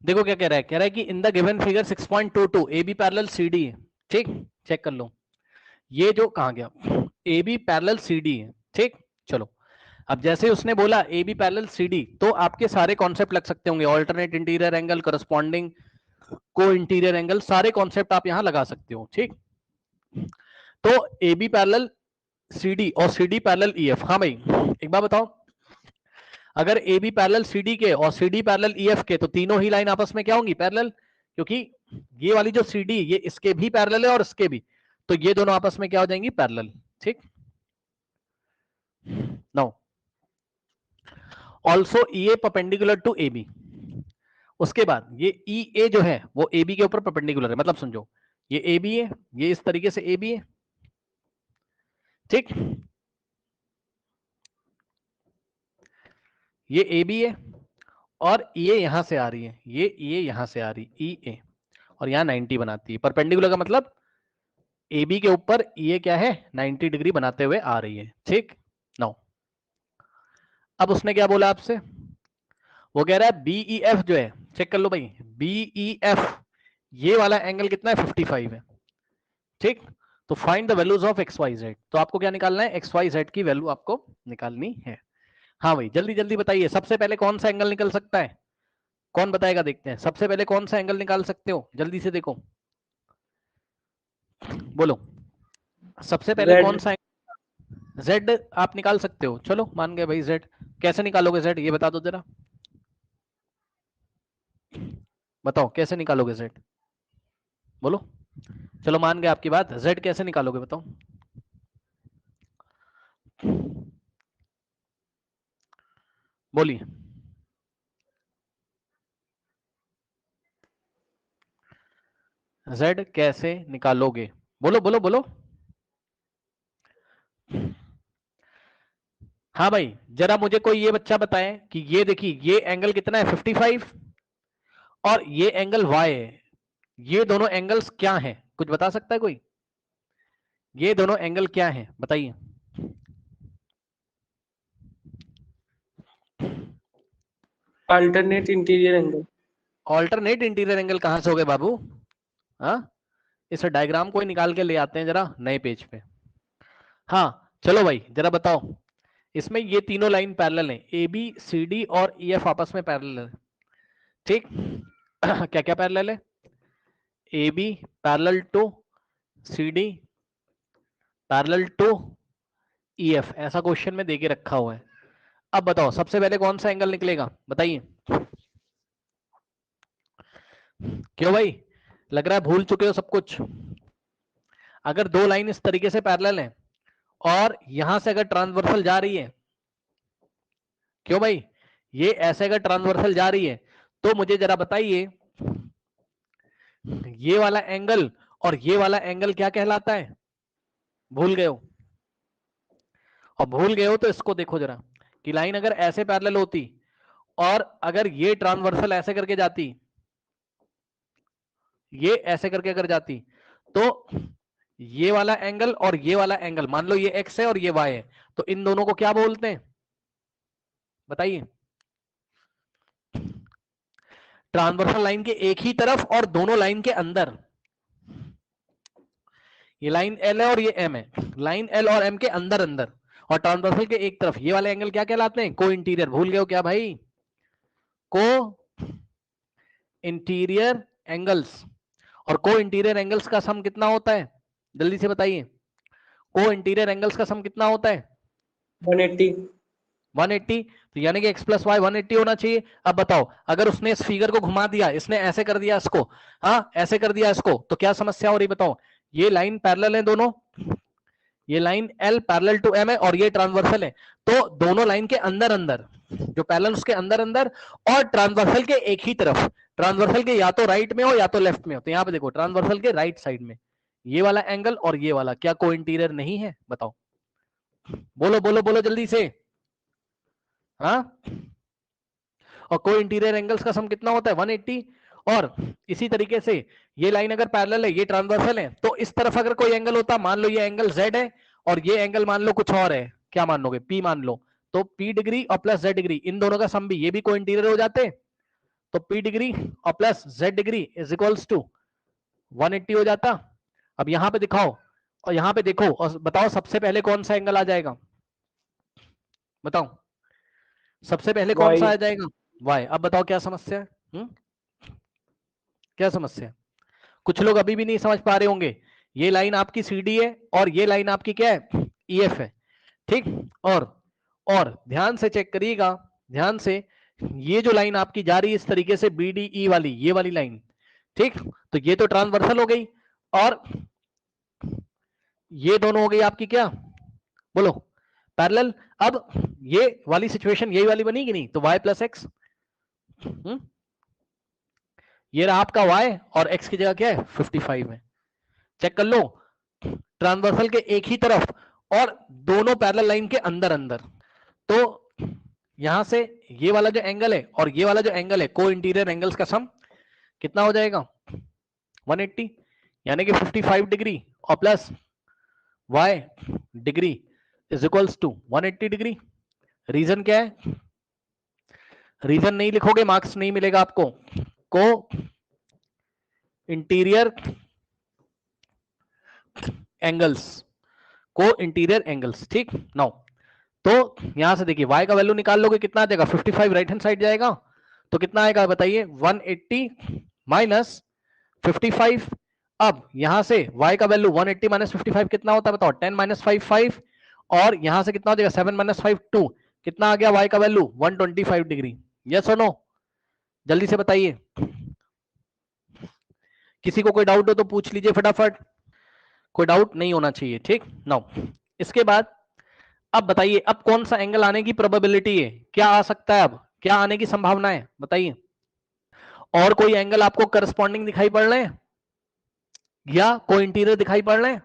देखो क्या कह रहा है कि in the given figure 6.22 A B parallel C D है, ठीक, चेक कर लो। ये जो कहाँ गया, A B parallel C D है, ठीक। चलो अब जैसे उसने बोला A B parallel C D, तो आपके सारे कॉन्सेप्ट लग सकते होंगे, alternate interior angle, corresponding co-interior angle, सारे कॉन्सेप्ट आप यहां लगा सकते हो, ठीक। तो A B parallel C D और C D parallel E F, हाँ भाई एक बार बताओ, अगर A B parallel C D के और C D parallel E F के, तो तीनों ही लाइन आपस में क्या होंगी, पैरेलल, क्योंकि ये वाली जो सी डी ये इसके भी पैरेलल है और इसके भी, तो ये दोनों आपस में क्या हो जाएंगी, पैरेलल, ठीक। Now also E A perpendicular to A B, उसके बाद ये ई ए जो है वो ए बी के ऊपर परपेंडिकुलर है, मतलब समझो ये ए बी है, ये इस तरीके से ए बी है, ठीक, ये ए बी है और ये यहां से आ रही है, ये यहां से आ रही ई ए, और यहां 90 बनाती है, परपेंडिकुलर का मतलब ए बी के ऊपर ये क्या है, 90 डिग्री बनाते हुए आ रही है, ठीक। नाउ अब उसने क्या बोला आपसे, वो कह रहा है बीई एफ जो है, चेक कर लो भाई, बीई एफ ये वाला एंगल कितना है, 55 है, ठीक। तो find the values of X Y Z, तो आपको क्या निकालना है, एक्स वाई जेड की वैल्यू आपको निकालनी है। हाँ भाई जल्दी जल्दी बताइए, सबसे पहले कौन सा एंगल निकल सकता है, कौन बताएगा, देखते हैं सबसे पहले कौन सा एंगल निकाल सकते हो, जल्दी से देखो, बोलो सबसे पहले कौन Z। सा, जेड आप निकाल सकते हो, चलो मान गए भाई जेड, कैसे निकालोगे जेड ये बता दो जरा, बताओ कैसे निकालोगे जेड, बोलो, चलो मान गए आपकी बात, जेड कैसे निकालोगे बताओ, बोलिए, जेड कैसे निकालोगे, बोलो बोलो बोलो, हाँ भाई जरा मुझे कोई ये बच्चा बताए कि ये देखिए ये एंगल कितना है, 55, और ये एंगल वाई है, ये दोनों एंगल्स क्या हैं, कुछ बता सकता है कोई, ये दोनों एंगल क्या हैं बताइए, alternate interior angle. Alternate interior angle कहां से हो गए बाबू, हाँ इस डायग्राम को ही निकाल के ले आते हैं जरा नए पेज पे, हाँ चलो भाई जरा बताओ, इसमें ये तीनों लाइन पैरेलल हैं, ए बी सी डी और ई एफ आपस में पैरेलल है, ठीक। क्या क्या पैरेलल है, A B parallel to C D parallel to E F, ऐसा क्वेश्चन में देके रखा हुआ है। अब बताओ सबसे पहले कौन सा एंगल निकलेगा बताइए, क्यों भाई लग रहा है भूल चुके हो सब कुछ, अगर दो लाइन इस तरीके से पैरेलल है और यहां से अगर ट्रांसवर्सल जा रही है, क्यों भाई ये ऐसे अगर ट्रांसवर्सल जा रही है, तो मुझे जरा बताइए ये वाला एंगल और ये वाला एंगल क्या कहलाता है, भूल गए हो, और भूल गए हो तो इसको देखो जरा, कि लाइन अगर ऐसे पैरेलल होती और अगर ये ट्रांसवर्सल ऐसे करके जाती, ये ऐसे करके अगर जाती, तो ये वाला एंगल और ये वाला एंगल, मान लो ये एक्स है और ये वाई है, तो इन दोनों को क्या बोलते हैं बताइए, ट्रांसवर्सल लाइन के एक ही तरफ और दोनों लाइन के अंदर, ये लाइन एल है और ये एम है, लाइन एल और एम के अंदर अंदर, और ट्रांसवर्सल के एक तरफ, ये वाले एंगल क्या कहलाते हैं, को इंटीरियर, भूल गए हो क्या भाई, को इंटीरियर एंगल्स, और को इंटीरियर एंगल्स का सम कितना होता है, जल्दी से बताइए, को इंटीरियर एंगल्स का सम कितना होता है, 180। 180, तो यानी कि x प्लस वाई 180 होना चाहिए। अब बताओ अगर उसने इस फिगर को घुमा दिया, इसने ऐसे कर दिया इसको, हाँ ऐसे कर दिया इसको, तो क्या समस्या हो रही बताओ, ये लाइन पैरेलल है दोनों, ये line L parallel to M है और ये ट्रांसवर्सल है, तो दोनों लाइन के अंदर अंदर, जो पैरेलल उसके अंदर अंदर और ट्रांसवर्सल के एक ही तरफ, ट्रांसवर्सल के या तो राइट में हो या तो लेफ्ट में हो, तो यहाँ पे देखो ट्रांसवर्सल के राइट साइड में ये वाला एंगल और ये वाला क्या को इंटीरियर नहीं है, बताओ, बोलो बोलो बोलो जल्दी से, हाँ, और को इंटीरियर एंगल्स का सम कितना होता है 180, और इसी तरीके से ये लाइन अगर पैरेलल है, ये ट्रांसवर्सल है, तो इस तरफ अगर कोई एंगल होता, मान लो ये एंगल Z है और ये एंगल मान लो कुछ और है, क्या मान लोगे, P मान लो, तो P डिग्री और प्लस Z डिग्री, इन दोनों का सम भी, ये भी को इंटीरियर हो जाते, तो P डिग्री और plus Z degree is equals to 180 हो जाता। अब यहां पे दिखाओ और यहां पे देखो और बताओ सबसे पहले कौन सा एंगल आ जाएगा, बताओ सबसे पहले कौन सा आ Y जाएगा, Y। अब बताओ क्या समस्या है, क्या समस्या है? कुछ लोग अभी भी नहीं समझ पा रहे होंगे। ये लाइन आपकी CD है और ये लाइन आपकी क्या है, EF है, ठीक। और ध्यान से चेक करिएगा, ध्यान से, ये जो लाइन आपकी जा रही है इस तरीके से BDE वाली, ये वाली लाइन, ठीक। तो ये तो ट्रांसवर्सल हो गई और ये दोनों हो गई आपकी क्या, बोलो, पैरेलल। अब ये वाली सिचुएशन यही वाली बनी कि नहीं, तो y प्लस एक्स, ये रहा आपका y और x की जगह क्या है 55 है। चेक कर लो, ट्रांसवर्सल के एक ही तरफ और दोनों पैरेलल लाइन के अंदर अंदर। तो यहां से ये वाला जो एंगल है और ये वाला जो एंगल है, को इंटीरियर एंगल्स का सम कितना हो जाएगा 180, यानी कि 55 डिग्री और plus y degree is equals to 180 degree. Reason क्या है, रीजन नहीं लिखोगे मार्क्स नहीं मिलेगा आपको। को इंटीरियर एंगल्स, को इंटीरियर एंगल्स, ठीक। नाउ तो यहां से देखिए y का वैल्यू निकाल लोगे कितना आ जाएगा 55, राइट हैंड साइड जाएगा तो कितना आएगा बताइए 180 माइनस 55। अब यहां से y का वैल्यू 180 माइनस 55 कितना होता है बताओ 10 माइनस 55 और यहां से कितना हो जाएगा 7 माइनस 5 2, कितना आ गया y का वैल्यू 125 डिग्री। यस और नो, जल्दी से बताइए, किसी को कोई डाउट हो तो पूछ लीजिए फटाफट, कोई डाउट नहीं होना चाहिए, ठीक। नाउ इसके बाद अब बताइए अब कौन सा एंगल आने की प्रोबेबिलिटी है, क्या आ सकता है, अब क्या आने की संभावना है बताइए। और कोई एंगल आपको करस्पॉन्डिंग दिखाई पड़ रहे हैं या कोई इंटीरियर दिखाई पड़ रहे हैं?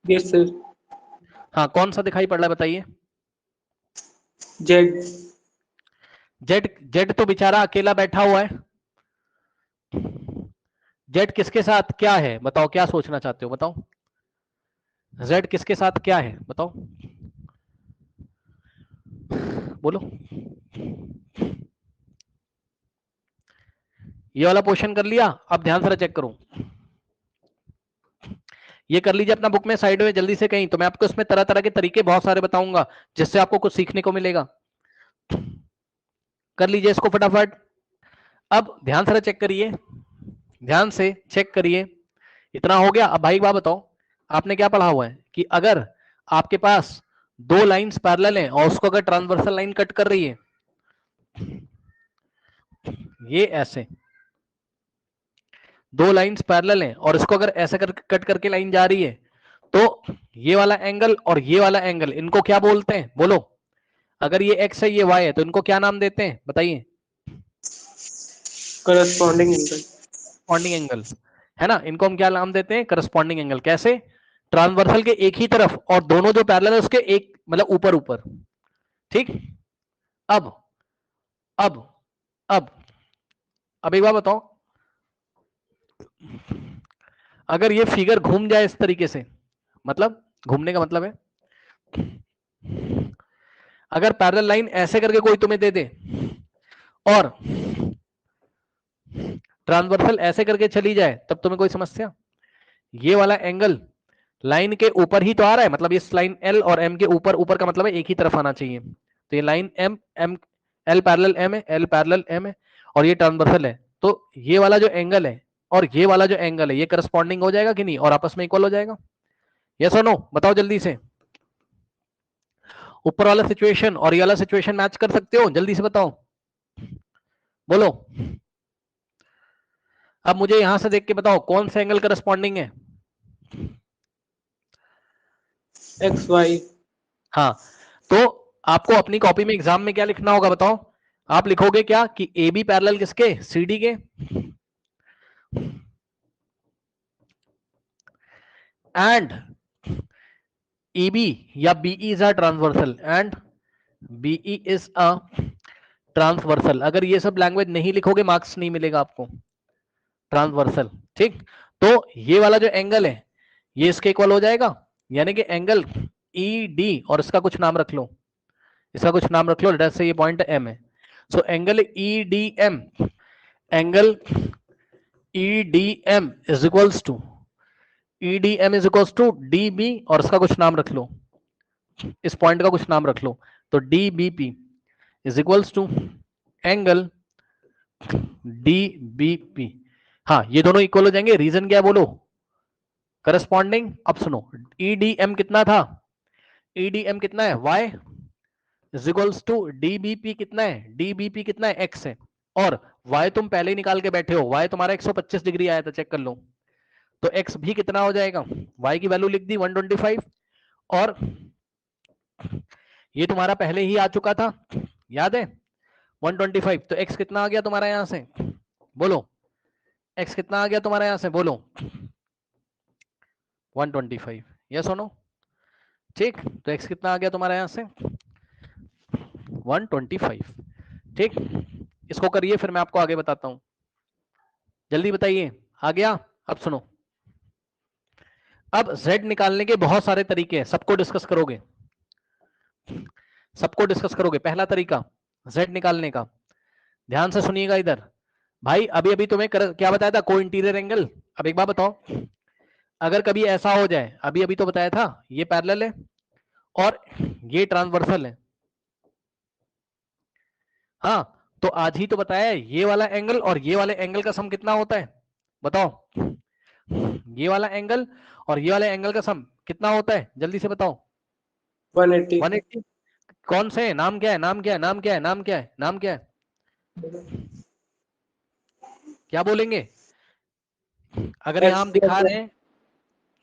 yes sir हाँ कौन सा दिखाई पड़ रहा है बताइए। Z जेड, जेड तो बेचारा अकेला बैठा हुआ है। जेड किसके साथ क्या है बताओ, क्या सोचना चाहते हो बताओ, जेड किसके साथ क्या है बताओ, बोलो। ये वाला पोर्शन कर लिया, अब ध्यान से चेक करो, ये कर लीजिए अपना बुक में साइड में जल्दी से कहीं, तो मैं आपको इसमें तरह तरह के तरीके बहुत सारे बताऊंगा जिससे आपको कुछ सीखने को मिलेगा। कर लीजिए इसको फटाफट। अब ध्यान से चेक करिए, ध्यान से चेक करिए, इतना हो गया। अब भाई बात बताओ, आपने क्या पढ़ा हुआ है कि अगर आपके पास दो लाइंस पैरेलल हैं और उसको अगर ट्रांसवर्सल लाइन कट कर रही है, ये ऐसे दो लाइंस पैरेलल हैं और इसको अगर ऐसे कट करके लाइन जा रही है, तो ये वाला एंगल और ये वाला एंगल इनको क्या बोलते हैं बोलो। अगर ये x है ये y है तो इनको क्या नाम देते हैं बताइए, corresponding angle करस्पॉन्डिंग एंगल, है ना। इनको हम क्या नाम देते हैं करस्पॉन्डिंग एंगल। कैसे, ट्रांसवर्सल के एक ही तरफ और दोनों जो पैरेलल है उसके एक मतलब ऊपर ऊपर, ठीक। अब अब अब अब एक बात बताओ, अगर ये फिगर घूम जाए इस तरीके से, मतलब घूमने का मतलब है अगर पैरेलल लाइन ऐसे करके कोई तुम्हें दे दे और ट्रांसवर्सल ऐसे करके चली जाए, तब तुम्हें कोई समस्या? ये वाला एंगल लाइन के ऊपर ही तो आ रहा है, मतलब इस लाइन L और M के ऊपर, ऊपर का मतलब है एक ही तरफ आना चाहिए। तो ये line M L parallel M है, L पैरेलल M है और ये ट्रांसवर्सल है। तो ये वाला जो एंगल है और ये वाला जो एंगल है ये करस्पॉन्डिंग हो जाएगा कि नहीं और आपस में इक्वल हो जाएगा? यस और नो, बताओ जल्दी से। ऊपर वाला सिचुएशन और ये वाला सिचुएशन मैच कर सकते हो, जल्दी से बताओ, बोलो। अब मुझे यहां से देख के बताओ कौन सा एंगल करस्पॉन्डिंग है। XY हाँ, तो आपको अपनी कॉपी में एग्जाम में क्या लिखना होगा बताओ। आप लिखोगे क्या कि ए बी पैरेलल किसके, CD के, एंड EB या BE is a transversal, and BE is a transversal. अगर ये सब लैंग्वेज नहीं लिखोगे मार्क्स नहीं मिलेगा आपको, ट्रांसवर्सल, ठीक। तो ये वाला जो एंगल है ये इसके इक्वल हो जाएगा, यानी कि एंगल ED और इसका कुछ नाम रख लो, इसका कुछ नाम रख लो, लेट अस से ये पॉइंट एम है। So angle EDM, angle EDM is equals to, EDM is equals to DB, और इसका कुछ नाम रख लो, इस पॉइंट का कुछ नाम रख लो, तो DBP is equals to angle DBP. हाँ, ये दोनों इक्वल हो जाएंगे। रीजन क्या है बोलो? करस्पॉन्डिंग। अब सुनो, ईडीएम कितना था? ईडीएम कितना है? y is equals to DBP कितना है? डीबीपी कितना है? x है। और y तुम पहले ही निकाल के बैठे हो, y तुम्हारा 125 डिग्री आया था, चेक कर लो। तो x भी कितना हो जाएगा? y की वैल्यू लिख दी 125, और ये तुम्हारा पहले ही आ चुका था, याद है 125। तो x कितना आ गया तुम्हारा यहां से? बोलो, x कितना आ गया तुम्हारा यहां से? बोलो 125, यस और नो? ठीक, तो x कितना आ गया तुम्हारा यहां से? 125। ठीक, इसको करिए, फिर मैं आपको आगे बताता हूं। जल्दी बताइए, आ गया? अब सुनो, अब z निकालने के बहुत सारे तरीके हैं, सबको डिस्कस करोगे, सबको डिस्कस करोगे। पहला तरीका z निकालने का, ध्यान से सुनिएगा इधर भाई। अभी अभी तुम्हें क्या बताया था? को इंटीरियर एंगल। अब एक बात बताओ, अगर कभी ऐसा हो जाए, अभी अभी तो बताया था ये पैरेलल है और ये ट्रांसवर्सल है, हाँ, तो आज ही तो बताया है ये वाला एंगल और ये वाले एंगल का सम कितना होता है? बताओ, ये वाला एंगल और ये वाले एंगल का सम कितना होता है? जल्दी से बताओ। 180। 180। कौन से? नाम क्या है? नाम क्या है? नाम क्या है? नाम क्या है? नाम क्या है? क्या बोलेंगे? अगर यहां एक्स हम दिखा प्लस रहे हैं,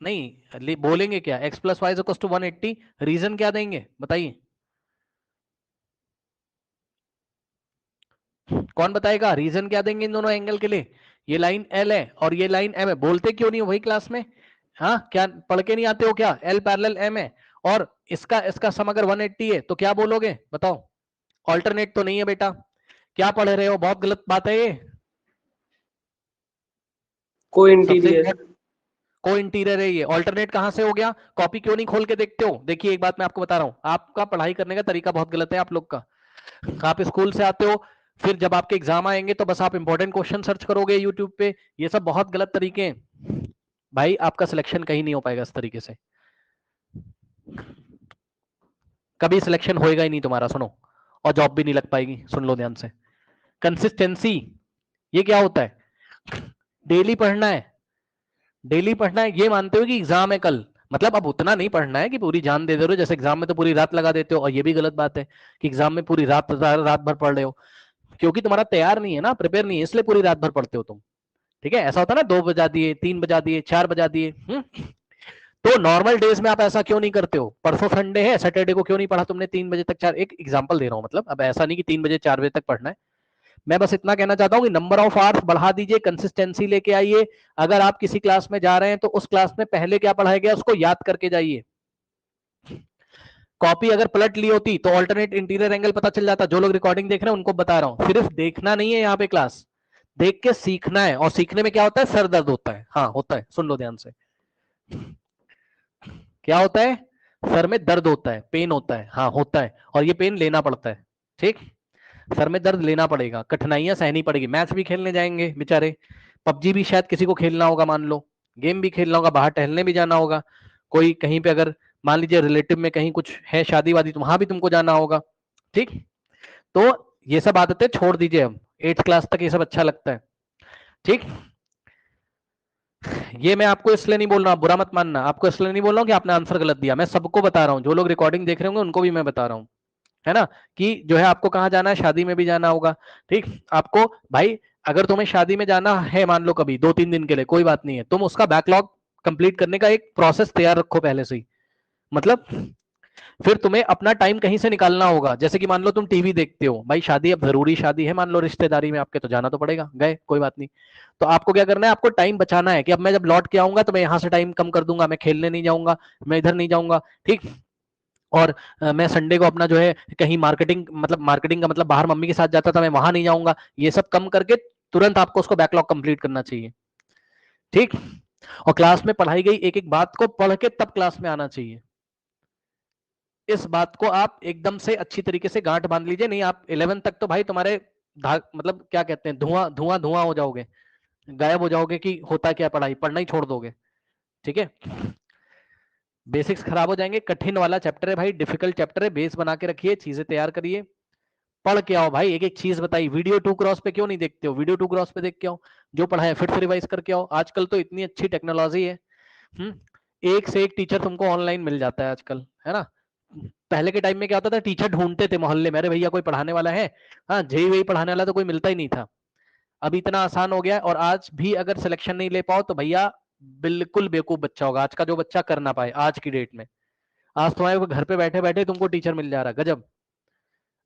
नहीं बोलेंगे क्या? x plus y equals to 180। Reason क्या देंगे बताइए? कौन बताएगा? रीजन क्या देंगे इन दोनों एंगल के लिए? ये लाइन L है और ये लाइन M है। बोलते क्यों नहीं हो भाई क्लास में? हाँ, क्या पढ़ के नहीं आते हो क्या? L पैरेलल M है और इसका इसका सम अगर 180 है तो क्या बोलोगे? बताओ। ऑल्टरनेट तो नहीं है बेटा, क्या पढ़ रहे हो? बहुत गलत बात है ये। को सबसे इंटीरियर। इम्पोर्टेंट को इंटीरियर है ये। ऑल्टरनेट कहां से हो गया? कॉपी क्यों नहीं खोल के देखते हो? देखिए एक बात मैं आपको बता रहा हूं, आपका पढ़ाई करने का तरीका बहुत गलत है आप लोग का। आप स्कूल से आते हो, फिर जब आपके एग्जाम आएंगे तो बस आप इंपॉर्टेंट क्वेश्चन सर्च करोगे यूट्यूब पे। ये सब बहुत गलत तरीके हैं भाई, आपका सिलेक्शन कहीं नहीं हो पाएगा इस तरीके से, कभी सिलेक्शन होएगा ही नहीं तुम्हारा, सुनो, और जॉब भी नहीं लग पाएगी। सुन लो ध्यान से, कंसिस्टेंसी ये क्या होता है? डेली पढ़ना है, डेली पढ़ना है। ये मानते हो कि एग्जाम है कल, मतलब अब उतना नहीं पढ़ना है कि पूरी जान दे दे रहे हो, जैसे एग्जाम में तो पूरी रात लगा देते हो, और ये भी गलत बात है कि एग्जाम में पूरी रात रात भर पढ़ रहे हो, क्योंकि तुम्हारा तैयार नहीं है ना, प्रिपेयर नहीं है, इसलिए पूरी रात भर पढ़ते हो तुम। ठीक है, ऐसा होता है ना, 2 बजा दिए, 3 बजा दिए, 4 बजा दिए। तो नॉर्मल डेज में आप ऐसा क्यों नहीं करते हो? परसों संडे है, सैटरडे को क्यों नहीं पढ़ा तुमने 3 बजे तक? 4, एक एग्जांपल दे रहा हूं, मतलब अब ऐसा नहीं कि 3 बजे 4 बजे तक पढ़ना है। मैं बस इतना कहना चाहता हूं कि नंबर ऑफ आवर्स बढ़ा दीजिए, कंसिस्टेंसी लेके आइए। अगर आप किसी क्लास में जा रहे हैं तो उस क्लास में पहले क्या पढ़ाया गया उसको याद करके जाइए। कॉपी अगर पलट ली होती तो ऑल्टरनेट इंटीरियर एंगल पता चल जाता। जो लोग रिकॉर्डिंग देख रहे हैं उनको बता रहा हूं, सिर्फ देखना नहीं है यहाँ पे क्लास, देख के सीखना है। और सीखने में क्या होता है? सर दर्द होता है। हाँ होता है, सुन लो ध्यान से, क्या होता है? सर में दर्द होता है, पेन होता है। हाँ होता है, और ये पेन लेना पड़ता है। ठीक, सर में दर्द लेना पड़ेगा, कठिनाइयां सहनी पड़ेगी। मैच भी खेलने जाएंगे बेचारे, पबजी भी शायद किसी को खेलना होगा, मान लो गेम भी खेलना होगा, बाहर टहलने भी जाना होगा, कोई कहीं पे अगर मान लीजिए रिलेटिव में कहीं कुछ है शादी वादी तो वहां भी तुमको जाना होगा। ठीक, तो ये सब आदतें छोड़ दीजिए, हम 8th क्लास तक ये सब अच्छा लगता है। ठीक, ये मैं आपको इसलिए नहीं बोल रहा, बुरा मत मानना, आपको इसलिए नहीं बोल रहा हूँ कि आपने आंसर गलत दिया, मैं सबको बता रहा हूँ, जो लोग रिकॉर्डिंग देख रहे होंगे उनको भी मैं बता रहा हूँ, है ना, कि जो है आपको कहाँ जाना है, शादी में भी जाना होगा। ठीक, आपको भाई अगर तुम्हें शादी में जाना है, मान लो कभी 2-3 दिन के लिए, कोई बात नहीं है, तुम उसका बैकलॉग कंप्लीट करने का एक प्रोसेस तैयार रखो पहले से ही। मतलब फिर तुम्हें अपना टाइम कहीं से निकालना होगा। जैसे कि मान लो तुम टीवी देखते हो, भाई शादी अब जरूरी शादी है, मान लो रिश्तेदारी में आपके, तो जाना तो पड़ेगा, गए कोई बात नहीं। तो आपको क्या करना है? आपको टाइम बचाना है कि अब मैं जब लौट के आऊंगा तो मैं यहाँ से टाइम कम कर दूंगा, मैं खेलने नहीं जाऊंगा, मैं इधर नहीं जाऊंगा। ठीक, और मैं संडे को अपना जो है कहीं मार्केटिंग का मतलब बाहर मम्मी के साथ जाता था, मैं वहां नहीं जाऊंगा। ये सब कम करके तुरंत आपको उसको बैकलॉग कंप्लीट करना चाहिए। ठीक, और क्लास में पढ़ाई गई एक एक बात को पढ़ के तब क्लास में आना चाहिए। इस बात को आप एकदम से अच्छी तरीके से गांठ बांध लीजिए, नहीं आप 11 तक तो भाई तुम्हारे मतलब क्या कहते हैं, धुआं धुआं धुआं हो जाओगे, गायब हो जाओगे कि होता क्या पढ़ाई, पढ़ना ही छोड़ दोगे। ठीक है, बेसिक्स खराब हो जाएंगे। कठिन वाला चैप्टर है भाई, डिफिकल्ट चैप्टर है, बेस बना के रखिए, चीजें तैयार करिए, पढ़ के आओ भाई। एक एक चीज बताइए, वीडियो 2 क्रॉस पे क्यों नहीं देखते हो, वीडियो 2 क्रॉस पे देख के आओ, जो पढ़ा है फिर से रिवाइज करके आओ। आजकल तो इतनी अच्छी टेक्नोलॉजी है, एक से एक टीचर तुमको ऑनलाइन मिल जाता है आजकल, है ना। पहले के टाइम में क्या होता था, टीचर ढूंढते थे मोहल्ले में, अरे भैया कोई पढ़ाने वाला है, हाँ जेई वही पढ़ाने वाला तो कोई मिलता ही नहीं था। अभी इतना आसान हो गया है, और आज भी अगर सिलेक्शन नहीं ले पाओ तो भैया बिल्कुल बेवकूफ बच्चा होगा आज का जो बच्चा कर ना पाए आज की डेट में। आज तुम्हारे घर पे बैठे बैठे तुमको टीचर मिल जा रहा है, गजब।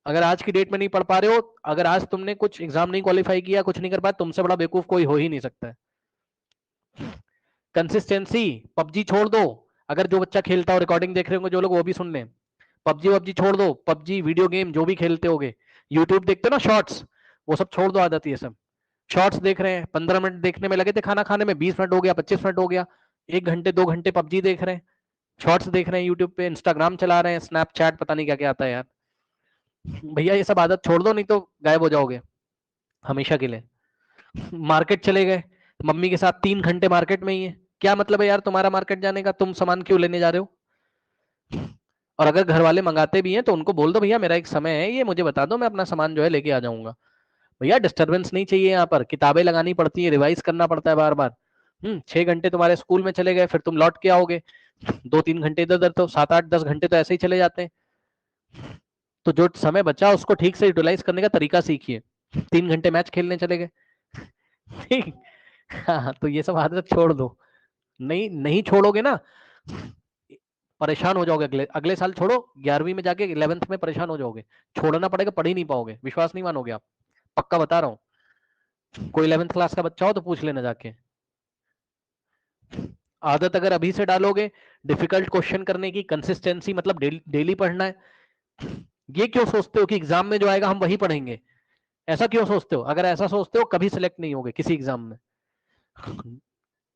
अगर आज की डेट में नहीं पढ़ पा रहे हो, अगर आज तुमने कुछ एग्जाम नहीं क्वालिफाई किया, कुछ नहीं कर पाया, तुमसे बड़ा बेवकूफ कोई हो ही नहीं सकता है। कंसिस्टेंसी, पबजी छोड़ दो। अगर जो बच्चा खेलता हो, रिकॉर्डिंग देख रहे होंगे जो लोग, वो भी सुन लें। पबजी वबजी छोड़ दो, पबजी वीडियो गेम जो भी खेलते होगे, यूट्यूब देखते हो ना शॉर्ट्स, वो सब छोड़ दो आदत ये सब। शॉर्ट्स देख रहे हैं, 15 मिनट देखने में लगे थे खाना खाने में, 20 मिनट हो गया, 25 मिनट हो गया, 1 घंटे 2 घंटे पबजी देख रहे हैं, शॉर्ट्स देख रहे हैं यूट्यूब पे, इंस्टाग्राम चला रहे हैं, स्नैपचैट, पता नहीं क्या क्या आता है यार। भैया ये सब आदत छोड़ दो, नहीं तो गायब हो जाओगे हमेशा के लिए। मार्केट चले गए, मम्मी के साथ 3 घंटे मार्केट में ही है, क्या मतलब है यार तुम्हारा मार्केट जाने का, तुम सामान क्यों लेने जा रहे हो। और अगर घर वाले मंगाते भी हैं तो उनको बोल दो भैया मेरा एक समय है, ये मुझे बता दो, मैं अपना सामान जो है लेके आ जाऊंगा। भैया डिस्टरबेंस नहीं चाहिए, यहाँ पर किताबें लगानी पड़ती है, रिवाइज करना पड़ता है बार बार। 6 घंटे तुम्हारे स्कूल में चले गए, फिर तुम लौट के आओगे, 2-3 घंटे इधर उधर, तो 7-8-10 घंटे तो ऐसे ही चले जाते हैं। तो जो समय बचा उसको ठीक से यूटिलाइज करने का तरीका सीखिए। 3 घंटे मैच खेलने चले गए, ठीक। हाँ, तो ये सब आदत छोड़ दो, नहीं नहीं छोड़ोगे ना परेशान हो जाओगे, अगले अगले साल छोड़ो, 11वीं में जाके 11th में परेशान हो जाओगे, छोड़ना पड़ेगा, पढ़ ही नहीं पाओगे, विश्वास नहीं मानोगे आप, पक्का बता रहा हूँ। कोई 11th क्लास का बच्चा हो तो पूछ लेना जाके। आदत अगर अभी से डालोगे डिफिकल्ट क्वेश्चन करने की, कंसिस्टेंसी मतलब डेली पढ़ना है। ये क्यों सोचते हो कि एग्जाम में जो आएगा हम वही पढ़ेंगे, ऐसा क्यों सोचते हो, अगर ऐसा सोचते हो कभी सिलेक्ट नहीं होगे किसी एग्जाम में।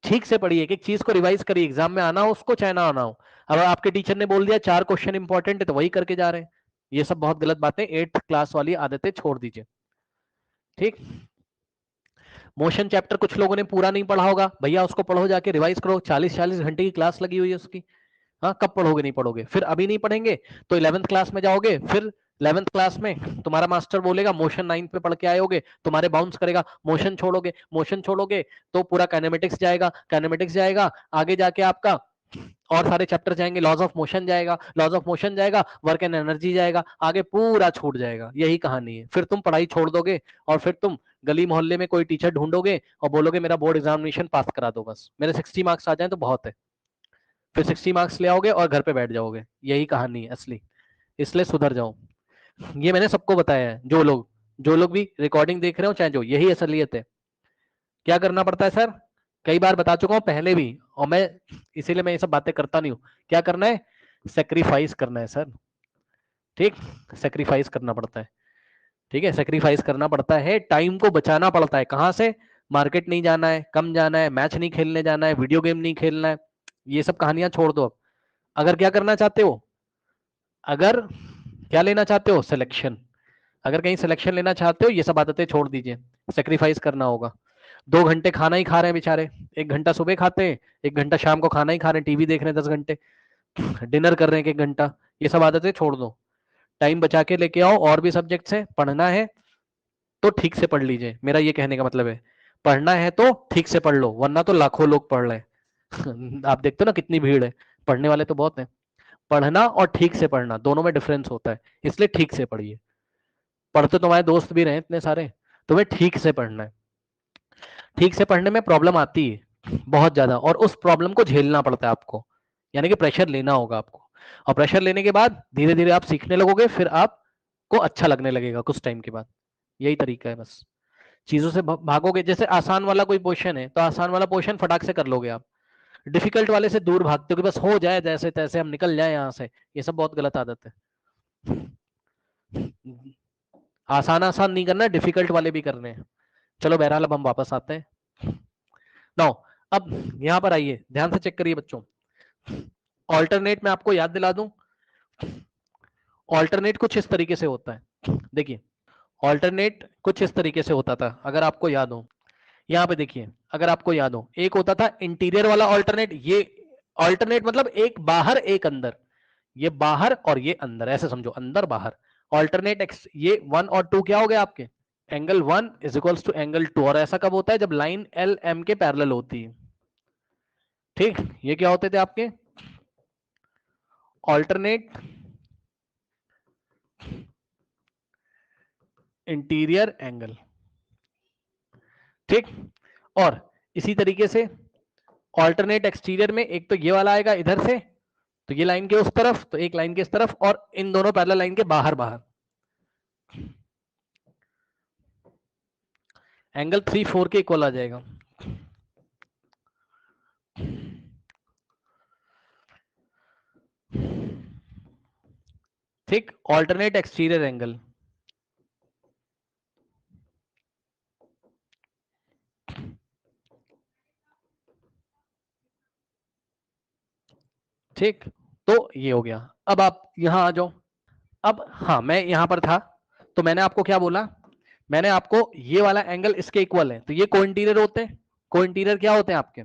ठीक से पढ़िए, एक एक चीज को रिवाइज करिए, एग्जाम में आना हो उसको चाहे ना आना हो। अब आपके टीचर ने बोल दिया 4 क्वेश्चन इंपॉर्टेंट है तो वही करके जा रहे हैं, ये सब बहुत गलत बातें, 8th क्लास वाली आदतें छोड़ दीजिए। ठीक। मोशन चैप्टर कुछ लोगों ने पूरा नहीं पढ़ा होगा, भैया उसको पढ़ो जाके, रिवाइज करो, 40-40 घंटे की क्लास लगी हुई है उसकी। हाँ, कब पढ़ोगे, नहीं पढ़ोगे, फिर अभी नहीं पढ़ेंगे तो 11th क्लास में जाओगे, फिर 11th क्लास में तुम्हारा मास्टर बोलेगा मोशन 9 पे पढ़ के आए होगे, तुम्हारे बाउंस करेगा, मोशन छोड़ोगे तो पूरा काइनेमेटिक्स जाएगा, काइनेमेटिक्स जाएगा, आगे जाके आपका और सारे चैप्टर जाएंगे, लॉज ऑफ मोशन जाएगा, लॉज ऑफ मोशन जाएगा, वर्क एंड एनर्जी जाएगा, आगे पूरा छूट जाएगा, यही कहानी है। फिर तुम पढ़ाई छोड़ दोगे और फिर तुम गली मोहल्ले में कोई टीचर ढूंढोगे और बोलोगे मेरा बोर्ड एग्जामिनेशन पास करा दो, बस मेरे 60 मार्क्स आ जाए तो बहुत है। फिर 60 मार्क्स ले आओगे और घर पे बैठ जाओगे, यही कहानी है असली। इसलिए सुधर जाओ, ये मैंने सबको बताया है, जो लोग भी रिकॉर्डिंग देख रहे हो चाहे जो, यही असलियत है। क्या करना पड़ता है सर, कई बार बता चुका हूं पहले भी, और मैं इसीलिए मैं ये सब बातें करता नहीं हूं। क्या करना है, सेक्रीफाइस करना है सर। ठीक, सेक्रीफाइस करना पड़ता है। ठीक है, सेक्रीफाइस करना पड़ता है, टाइम को बचाना पड़ता है, कहां से, मार्केट नहीं जाना है, कम जाना है, मैच नहीं खेलने जाना है, वीडियो गेम नहीं खेलना है, ये सब कहानियां छोड़ दो अब। अगर क्या करना चाहते हो, अगर क्या लेना चाहते हो, सिलेक्शन, अगर कहीं सिलेक्शन लेना चाहते हो, ये सब आदतें छोड़ दीजिए, सेक्रीफाइस करना होगा। 2 घंटे खाना ही खा रहे हैं बेचारे, 1 घंटा सुबह खाते हैं, 1 घंटा शाम को खाना ही खा रहे हैं, टीवी देख रहे हैं 10 घंटे, डिनर कर रहे हैं 1 घंटा, ये सब आदतें छोड़ दो, टाइम बचा के लेके आओ। और भी सब्जेक्ट्स है, पढ़ना है तो ठीक से पढ़ लीजिए, मेरा ये कहने का मतलब है, पढ़ना है तो ठीक से पढ़ लो, वरना तो लाखों लोग पढ़ रहे हैं। आप देखते हो ना कितनी भीड़ है, पढ़ने वाले तो बहुत है। पढ़ना और ठीक से पढ़ना दोनों में डिफरेंस होता है, इसलिए ठीक से पढ़िए। पढ़ते तुम्हारे दोस्त भी रहे इतने सारे, तुम्हें ठीक से पढ़ना है। ठीक से पढ़ने में प्रॉब्लम आती है बहुत ज्यादा, और उस प्रॉब्लम को झेलना पड़ता है आपको, यानी कि प्रेशर लेना होगा आपको, और प्रेशर लेने के बाद धीरे धीरे आप सीखने लगोगे, फिर आपको अच्छा लगने लगेगा कुछ टाइम के बाद। यही तरीका है बस, चीजों से भागोगे। जैसे आसान वाला कोई पोर्शन है तो आसान वाला पोर्शन फटाक से कर लोगे आप, डिफिकल्ट वाले से दूर भागते हो कि बस हो जाए जैसे तैसे हम निकल जाए यहाँ से, ये सब बहुत गलत आदत है। आसान आसान नहीं करना, डिफिकल्ट वाले भी करने हैं। चलो बहरहाल अब हम वापस आते हैं। नाउ अब यहां पर आइए, ध्यान से चेक करिए बच्चों, ऑल्टरनेट में आपको याद दिला दूं, ऑल्टरनेट कुछ इस तरीके से होता है, देखिए ऑल्टरनेट कुछ इस तरीके से होता था, अगर आपको याद हो, यहाँ पे देखिए अगर आपको याद हो, एक होता था इंटीरियर वाला ऑल्टरनेट, ये ऑल्टरनेट मतलब एक बाहर एक अंदर, ये बाहर और ये अंदर, ऐसे समझो अंदर बाहर। ऑल्टरनेट एक्स, ये 1 और 2 क्या हो गए आपके, angle 1 is equals to angle 2, और ऐसा कब होता है, जब लाइन एल एम के पैरेलल होती है। ठीक, ये क्या होते थे आपके ऑल्टरनेट इंटीरियर एंगल। ठीक, और इसी तरीके से ऑल्टरनेट एक्सटीरियर में एक तो ये वाला आएगा इधर से, तो ये लाइन के उस तरफ, तो एक लाइन के इस तरफ, और इन दोनों पैरेलल लाइन के बाहर बाहर। एंगल 3-4 के इक्वल आ जाएगा। ठीक, ऑल्टरनेट एक्सटीरियर एंगल। ठीक, तो ये हो गया। अब आप यहां आ जाओ। अब हाँ, मैं यहां पर था, तो मैंने आपको क्या बोला, मैंने आपको ये वाला एंगल इसके इक्वल है, तो ये को इंटीरियर होते हैं। को इंटीरियर क्या होते हैं आपके,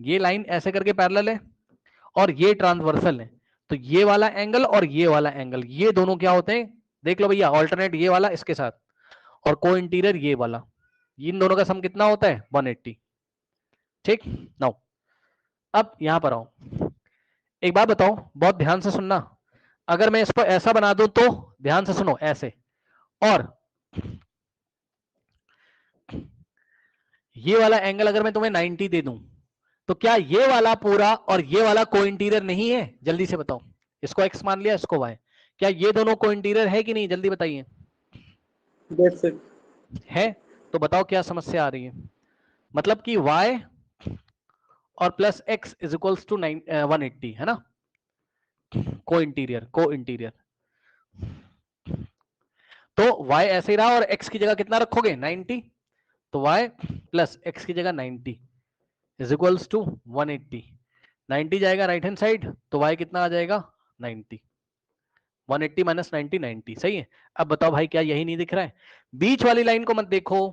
ये लाइन ऐसे करके पैरेलल है और ये ट्रांसवर्सल है, तो ये वाला एंगल और ये वाला एंगल, ये दोनों क्या होते हैं, देख लो भैया, ऑल्टरनेट ये वाला इसके साथ और को इंटीरियर ये वाला, इन दोनों का सम कितना होता है 180। ठीक, नाउ अब यहां पर आओ, एक बात बताओ, बहुत ध्यान से सुनना, अगर मैं इसको ऐसा बना दूं तो, ध्यान से सुनो ऐसे, और ये वाला एंगल अगर मैं तुम्हें 90 दे दूं, तो क्या ये वाला पूरा और ये वाला को इंटीरियर नहीं है, जल्दी से बताओ, इसको एक्स मान लिया, इसको वाई, क्या ये दोनों को इंटीरियर है कि नहीं, जल्दी बताइए। That's it. है, तो बताओ क्या समस्या आ रही है, मतलब कि y और plus x is equals to 180 है ना, को इंटीरियर, तो y ऐसे ही रहा और x की जगह कितना रखोगे 90, तो y प्लस x की जगह 90 इज इक्वल्स टू 180, 90 जाएगा राइट हैंड साइड, तो y कितना आ जाएगा 90, 180 माइनस 90 90, सही है। अब बताओ भाई क्या यही नहीं दिख रहा है, बीच वाली लाइन को मत देखो,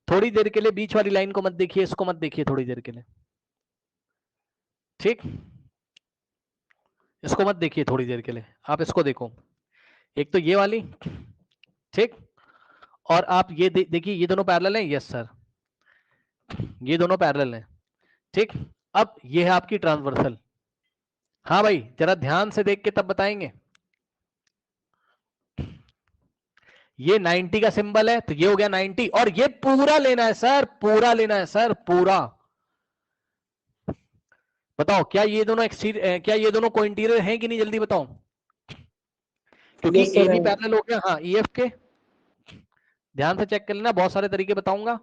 थोड़ी देर के लिए बीच वाली लाइन को मत देखिए, इसको मत देखिए थोड़ी देर के लिए। ठीक, इसको मत देखिए थोड़ी देर के लिए, आप इसको देखो, एक तो ये वाली, ठीक, और आप ये देखिए ये दोनों पैरेलल हैं, यस सर, ये दोनों पैरेलल हैं। ठीक, अब ये है आपकी ट्रांसवर्सल। हाँ भाई जरा ध्यान से देख के तब बताएंगे, ये 90 का सिंबल है, तो ये हो गया 90, और ये पूरा लेना है सर, पूरा लेना है सर, पूरा। बताओ क्या ये दोनों क्या ये दोनों को इंटीरियर हैं कि नहीं, जल्दी बताओ, क्योंकि Yes, sir. ए बी है. पैरेलल हो गया, हाँ ई एफ के, ध्यान से चेक कर लेना, बहुत सारे तरीके बताऊंगा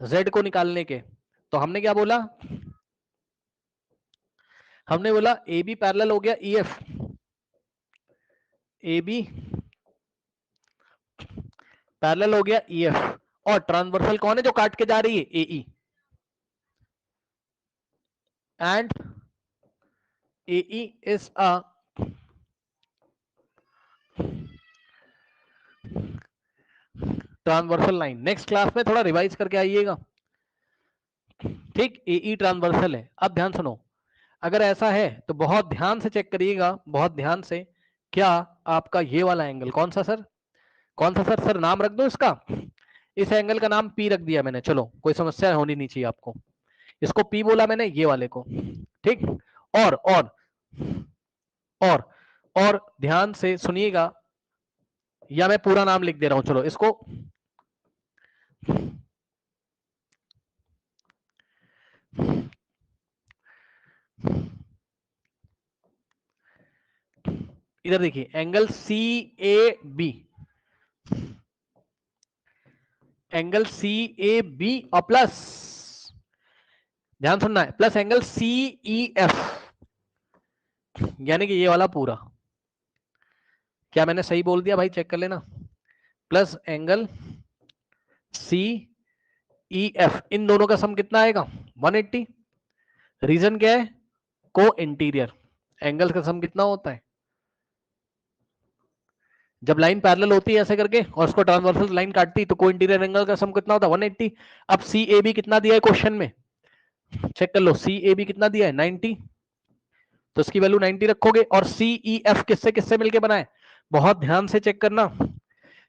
z को निकालने के। तो हमने क्या बोला, हमने बोला ए बी पैरेलल हो गया E F, A B parallel हो गया ई एफ, और ट्रांसवर्सल कौन है जो काट के जा रही है, A E, and A E is a transversal line. Next class में थोड़ा रिवाइज करके आइएगा। ठीक, ए ई ट्रांसवर्सल है। अब ध्यान सुनो, अगर ऐसा है तो बहुत ध्यान से चेक करिएगा, बहुत ध्यान से, क्या आपका ये वाला एंगल कौन सा सर, कौन सा सर, सर नाम रख दो इसका, इस एंगल का नाम पी रख दिया मैंने, चलो कोई समस्या होनी नहीं चाहिए आपको, इसको पी बोला मैंने ये वाले को। ठीक, और और और ध्यान से सुनिएगा, या मैं पूरा नाम लिख दे रहा हूं, चलो इसको, इधर देखिए angle C A B, angle C A B और प्लस, ध्यान सुनना है, plus angle C E F, यानी कि ये वाला पूरा, क्या मैंने सही बोल दिया भाई, चेक कर लेना, plus angle C E F, इन दोनों का सम कितना आएगा 180। रीजन क्या है, को इंटीरियर, एंगल का सम कितना होता है जब लाइन पैरेलल होती है ऐसे करके और उसको ट्रांसवर्सल लाइन काटती तो को इंटीरियर एंगल का सम कितना होता है 180। अब सी ए बी कितना दिया है क्वेश्चन में, चेक कर लो। सी ए बी कितना दिया है 90, तो इसकी वैल्यू 90 रखोगे। और सी ई एफ किससे किससे मिलके बना है, बहुत ध्यान से चेक करना।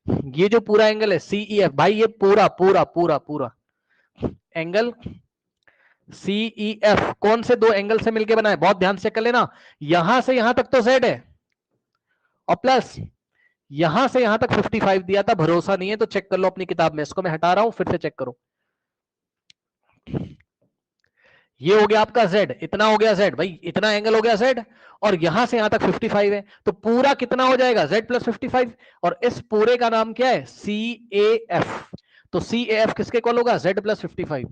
ये जो पूरा एंगल है सी ई एफ, भाई ये पूरा पूरा पूरा पूरा एंगल सी ई एफ कौन से दो एंगल से मिलके बना है, बहुत ध्यान से चेक कर लेना। यहां से यहां तक तो जेड है और प्लस यहां से यहां तक 55 दिया था। भरोसा नहीं है तो चेक कर लो अपनी किताब में, इसको मैं हटा रहा हूं फिर से चेक करो। ये हो गया आपका z, इतना हो गया z, भाई इतना एंगल हो गया z और यहां से यहां तक 55 है, तो पूरा कितना हो जाएगा z प्लस 55। और इस पूरे का नाम क्या है सी ए एफ। तो सी ए एफ किसके इक्वल होगा z प्लस 55।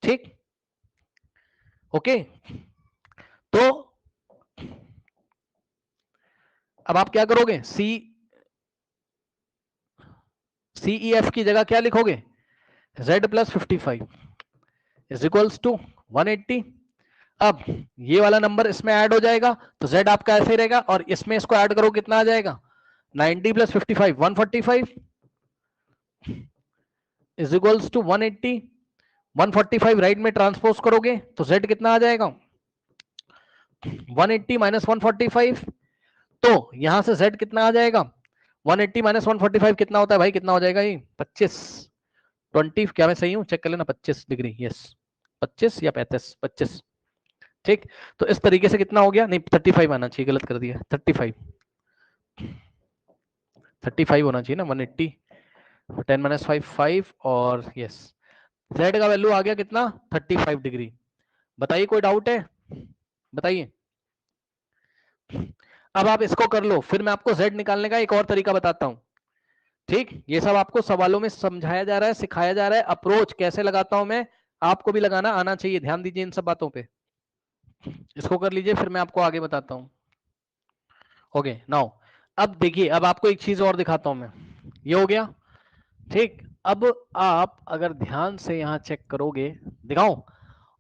ठीक, ओके। तो अब आप क्या करोगे, सीई एफ की जगह क्या लिखोगे, z plus 55 is equals to 180। अब ये वाला नंबर इसमें ऐड हो जाएगा तो z आपका ऐसे ही रहेगा और इसमें इसको ऐड करो कितना आ जाएगा 90 plus 55 145 is equals to 180। 145 right में ट्रांसपोज करोगे तो z कितना आ जाएगा 180 माइनस 145। तो यहां से z कितना आ जाएगा 180 माइनस 145 कितना होता है भाई, कितना हो जाएगा ये 25 20, क्या मैं सही हूं चेक कर लेना, 25 डिग्री, यस 25 या 35 25। ठीक, तो इस तरीके से कितना हो गया, नहीं 35 आना चाहिए, गलत कर दिया, 35 होना चाहिए ना, 180 10 माइनस 5 5 और यस z का वैल्यू आ गया कितना 35 डिग्री। बताइए कोई डाउट है, बताइए। अब आप इसको कर लो, फिर मैं आपको z निकालने का एक और तरीका बताता हूं। ठीक, ये सब आपको सवालों में समझाया जा रहा है, सिखाया जा रहा है, अप्रोच कैसे लगाता हूं मैं, आपको भी लगाना आना चाहिए, ध्यान दीजिए इन सब बातों पे। इसको कर लीजिए फिर मैं आपको आगे बताता हूं। ओके नाउ, अब देखिए, अब आपको एक चीज और दिखाता हूं मैं, ये हो गया। ठीक, अब आप अगर ध्यान से यहां चेक करोगे, दिखाओ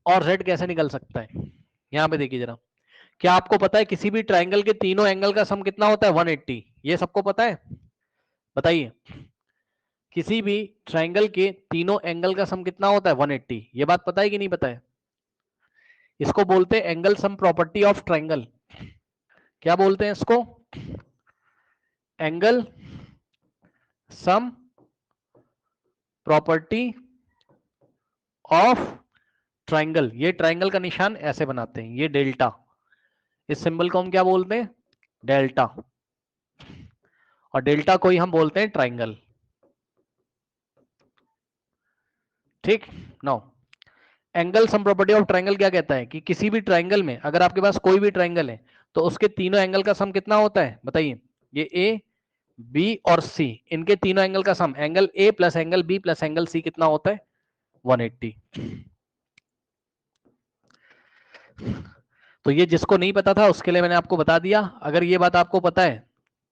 और z कैसे निकल सकता है, यहां पे देखिए जरा। क्या आपको पता है किसी भी ट्राइंगल के तीनों एंगल का सम कितना होता है 180, ये सबको पता है, बताइए। किसी भी ट्राइंगल के तीनों एंगल का सम कितना होता है 180, ये बात पता है कि नहीं पता है। इसको बोलते हैं angle sum property of triangle. क्या बोलते हैं इसको, angle sum property of triangle. ये ट्राइंगल का निशान ऐसे बनाते हैं, ये डेल्टा, इस सिंबल को हम क्या बोलते हैं डेल्टा, और डेल्टा को ही हम बोलते हैं ट्राइंगल। ठीक, now angle sum property of triangle क्या कहता है कि किसी भी ट्राइंगल में, अगर आपके पास कोई भी ट्राइंगल है तो उसके तीनों एंगल का सम कितना होता है, बताइए। ये ए बी और सी, इनके तीनों एंगल का sum, angle A plus angle B plus angle C कितना होता है 180। तो ये जिसको नहीं पता था उसके लिए मैंने आपको बता दिया, अगर ये बात आपको पता है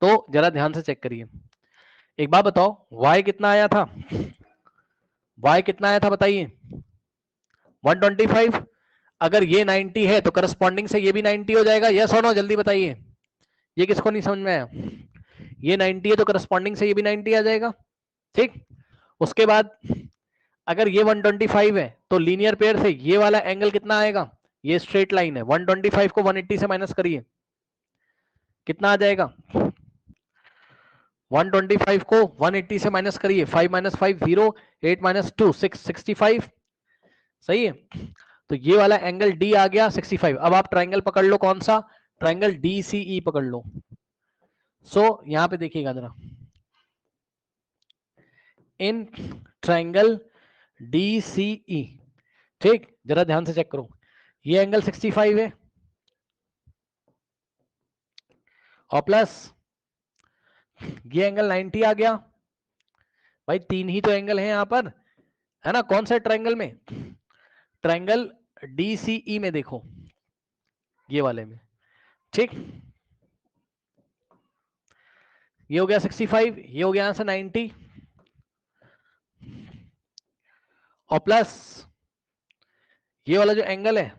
तो जरा ध्यान से चेक करिए। एक बात बताओ, y कितना आया था, y कितना आया था बताइए 125। अगर ये 90 है तो करस्पॉन्डिंग से ये भी 90 हो जाएगा, यस और नो, जल्दी बताइए। ये किसको नहीं समझ में आया, ये 90 है तो करस्पॉन्डिंग से ये भी 90 आ जाएगा। ठीक, उसके बाद अगर ये 125 है तो लीनियर पेयर से ये वाला एंगल कितना आएगा, ये स्ट्रेट लाइन है, 125 को 180 से माइनस करिए कितना आ जाएगा, 125 को 180 से माइनस करिए, 5 माइनस 5 0, 8 माइनस 2 6 65, सही है। तो ये वाला एंगल डी आ गया 65। अब आप ट्राइंगल पकड़ लो, कौन सा ट्राइंगल, डीसीई पकड़ लो। सो यहां पे देखिएगा जरा, इन ट्राइंगल डीसीई, ठीक, जरा ध्यान से चेक करो, ये एंगल 65 है और प्लस ये एंगल 90 आ गया। भाई तीन ही तो एंगल हैं यहां पर, है ना, कौन सा ट्राइंगल में, ट्राइंगल डीसीई में देखो, ये वाले में। ठीक, ये हो गया 65, ये हो गया यहां से 90 और प्लस ये वाला जो एंगल है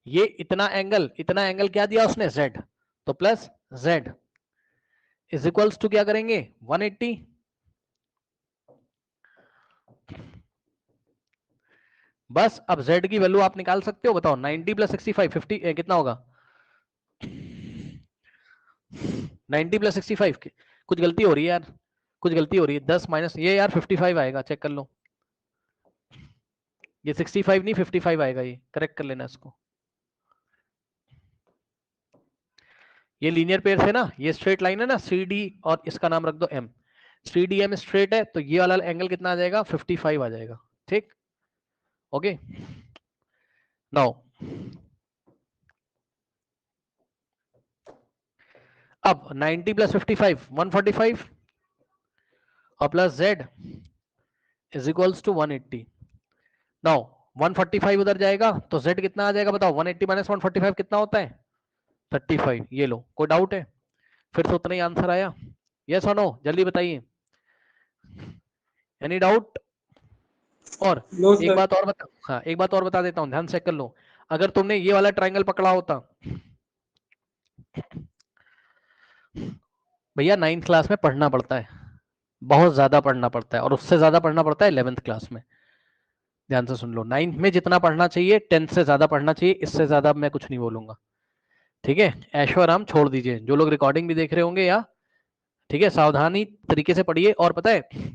ये इतना एंगल क्या दिया उसने, z, तो plus z is equals to क्या करेंगे 180। बस अब z की वैल्यू आप निकाल सकते हो, बताओ 90 प्लस 65 50 कितना होगा 90 प्लस 65 कुछ गलती हो रही है यार, कुछ गलती हो रही है, 10 माइनस ये यार 55 आएगा, चेक कर लो, ये 65 नहीं 55 आएगा, ये करेक्ट कर लेना इसको। ये लीनियर पेयर से ना, ये स्ट्रेट लाइन है ना सी डी, और इसका नाम रख दो M, C D M straight है, तो ये वाला एंगल कितना आ जाएगा 55 आ जाएगा, ठीक, ओके। नाउ अब 90 प्लस 55 145 और plus z is equals to 180। Now 145 उधर जाएगा तो z कितना आ जाएगा बताओ, 180 माइनस 145 कितना होता है 35। ये लो, कोई डाउट है, फिर से उतना ही आंसर आया, यस और नो, जल्दी बताइए, एनी डाउट। और नो एक सर। बात और बता, हाँ एक बात और बता देता हूँ, ध्यान से कर लो, अगर तुमने ये वाला ट्रायंगल पकड़ा होता, भैया 9th क्लास में पढ़ना पड़ता है, बहुत ज्यादा पढ़ना पड़ता है, और उससे ज्यादा पढ़ना पड़ता है 11th क्लास में, ध्यान से सुन लो, 9th में जितना पढ़ना चाहिए 10th से ज्यादा पढ़ना चाहिए, इससे ज्यादा मैं कुछ नहीं बोलूंगा, ठीक है। ऐशो आराम छोड़ दीजिए, जो लोग रिकॉर्डिंग भी देख रहे होंगे या, ठीक है, सावधानी तरीके से पढ़िए। और पता है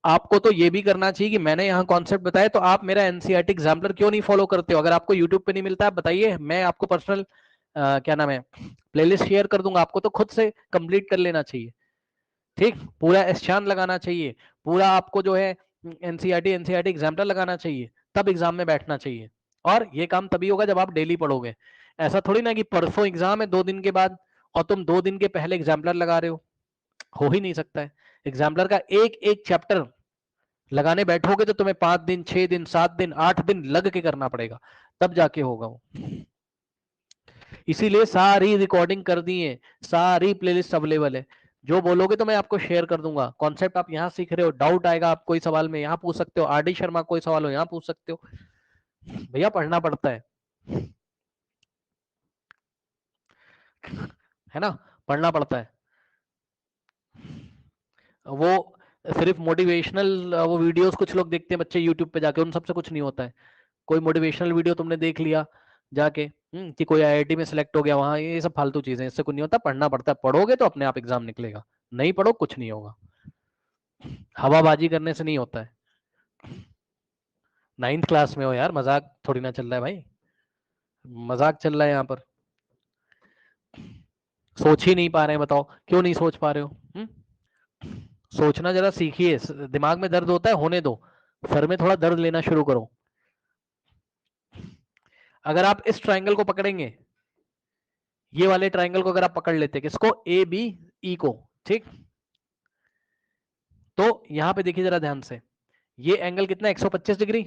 आपको तो ये भी करना चाहिए कि मैंने यहाँ कॉन्सेप्ट बताया तो आप मेरा एनसीईआरटी एग्जाम्पलर क्यों नहीं फॉलो करते हो, अगर आपको यूट्यूब पे नहीं मिलता है बताइए, मैं आपको पर्सनल क्या नाम है प्लेलिस्ट शेयर कर दूंगा, आपको तो खुद से कंप्लीट कर लेना चाहिए, ठीक, पूरा एस्चान लगाना चाहिए, पूरा आपको जो है एनसीईआरटी एग्जाम्पलर लगाना चाहिए, तब एग्जाम में बैठना चाहिए, और ये काम तभी होगा जब आप डेली पढ़ोगे। ऐसा थोड़ी ना कि परसों एग्जाम है 2 दिन के बाद और तुम 2 दिन के पहले एग्जाम्पलर लगा रहे हो ही नहीं सकता है। एग्जाम्पलर का एक एक चैप्टर लगाने बैठोगे तो तुम्हें 5 दिन 6 दिन 7 दिन 8 दिन लग के करना पड़ेगा, तब जाके होगा वो। इसीलिए सारी रिकॉर्डिंग कर दी है, सारी प्लेलिस्ट अवेलेबल है, जो बोलोगे तो मैं आपको शेयर कर दूंगा, कॉन्सेप्ट आप यहाँ सीख रहे हो, डाउट आएगा आप कोई सवाल में यहाँ पूछ सकते हो, आरडी शर्मा कोई सवाल हो यहाँ पूछ सकते हो, भैया पढ़ना पड़ता है ना, पढ़ना पड़ता है। वो सिर्फ मोटिवेशनल वो वीडियोस कुछ लोग देखते हैं बच्चे यूट्यूब पे जाके, उन सबसे कुछ नहीं होता है। कोई मोटिवेशनल वीडियो तुमने देख लिया जाके कि कोई आईआईटी में सिलेक्ट हो गया वहां, ये सब फालतू चीजें, इससे कुछ नहीं होता, पढ़ना पड़ता है, पढ़ोगे तो अपने आप एग्जाम निकलेगा, नहीं पढ़ो कुछ नहीं होगा, हवाबाजी करने से नहीं होता है। 9th क्लास में हो यार, मजाक थोड़ी ना चल रहा है भाई, मजाक चल रहा है यहाँ पर, सोच ही नहीं पा रहे हैं, बताओ क्यों नहीं सोच पा रहे हो? सोचना जरा सीखिए, दिमाग में दर्द होता है होने दो, सर में थोड़ा दर्द लेना शुरू करो। अगर आप इस ट्रायंगल को पकड़ेंगे, ये वाले ट्रायंगल को अगर आप पकड़ लेते, किसको, ए बी ई को, ठीक, तो यहां पे देखिए जरा ध्यान से, ये एंगल कितना 125 डिग्री,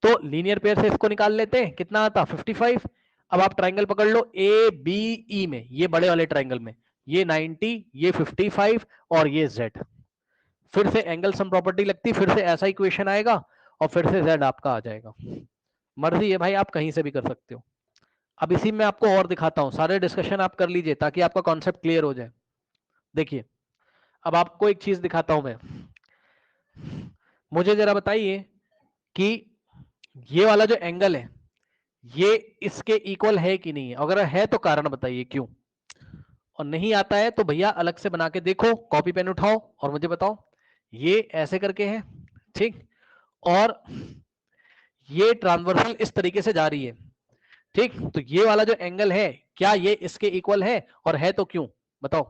तो लीनियर पेयर से इसको निकाल लेते हैं, कितना आता 55। अब आप ट्रायंगल पकड़ लो ए बी ई में, ये बड़े वाले ट्रायंगल में, ये 90, ये 55 और ये z, फिर से एंगल सम प्रॉपर्टी लगती, फिर से ऐसा इक्वेशन आएगा और फिर से z आपका आ जाएगा। मर्जी है भाई, आप कहीं से भी कर सकते हो। अब इसी में आपको और दिखाता हूं, सारे डिस्कशन आप कर लीजिए ताकि आपका कॉन्सेप्ट क्लियर हो जाए। देखिए अब आपको एक चीज दिखाता हूं मैं, मुझे जरा बताइए कि ये वाला जो एंगल है ये इसके इक्वल है कि नहीं है, अगर है तो कारण बताइए क्यों, और नहीं आता है तो भैया अलग से बना के देखो, कॉपी पेन उठाओ और मुझे बताओ। ये ऐसे करके है, ठीक, और ये ट्रांसवर्सल इस तरीके से जा रही है, ठीक, तो ये वाला जो एंगल है क्या ये इसके इक्वल है, और है तो क्यों, बताओ।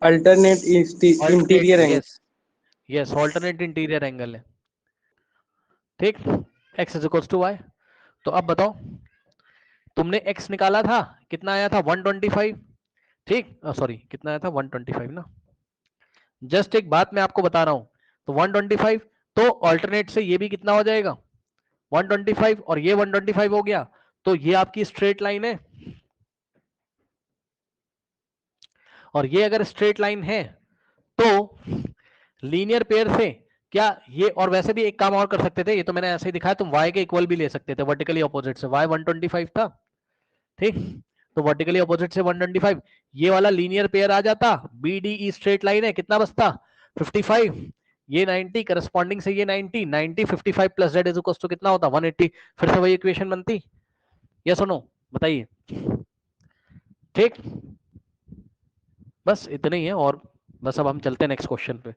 Alternate alternate, interior angle. Yes yes, alternate interior angle है, ठीक, x is equal to y. तो अब बताओ, तुमने x निकाला था, कितना आया था 125, ठीक, सॉरी कितना आया था 125 ना, जस्ट एक बात मैं आपको बता रहा हूं, तो 125, तो ऑल्टरनेट से ये भी कितना हो जाएगा 125 और ये 125 हो गया, तो ये आपकी स्ट्रेट लाइन है, और ये अगर स्ट्रेट लाइन है तो लीनियर पेयर से क्या ये, और वैसे भी एक काम और कर सकते थे, ये तो मैंने ऐसे ही दिखाया, तुम y के इक्वल भी ले सकते थे वर्टिकली अपोजिट से, y 125 था, ठीक, तो वर्टिकली अपोजिट से 125, ये वाला लीनियर पेयर आ जाता, BDE स्ट्रेट लाइन है, कितना बचता 55, ये 90 करस्पॉन्डिंग से ये 90, 90 55 plus z is equal to कितना होता 180, फिर से वही इक्वेशन बनती, या सुनो बताइए, ठीक, बस इतना ही है, और बस अब हम चलते हैं नेक्स्ट क्वेश्चन पे।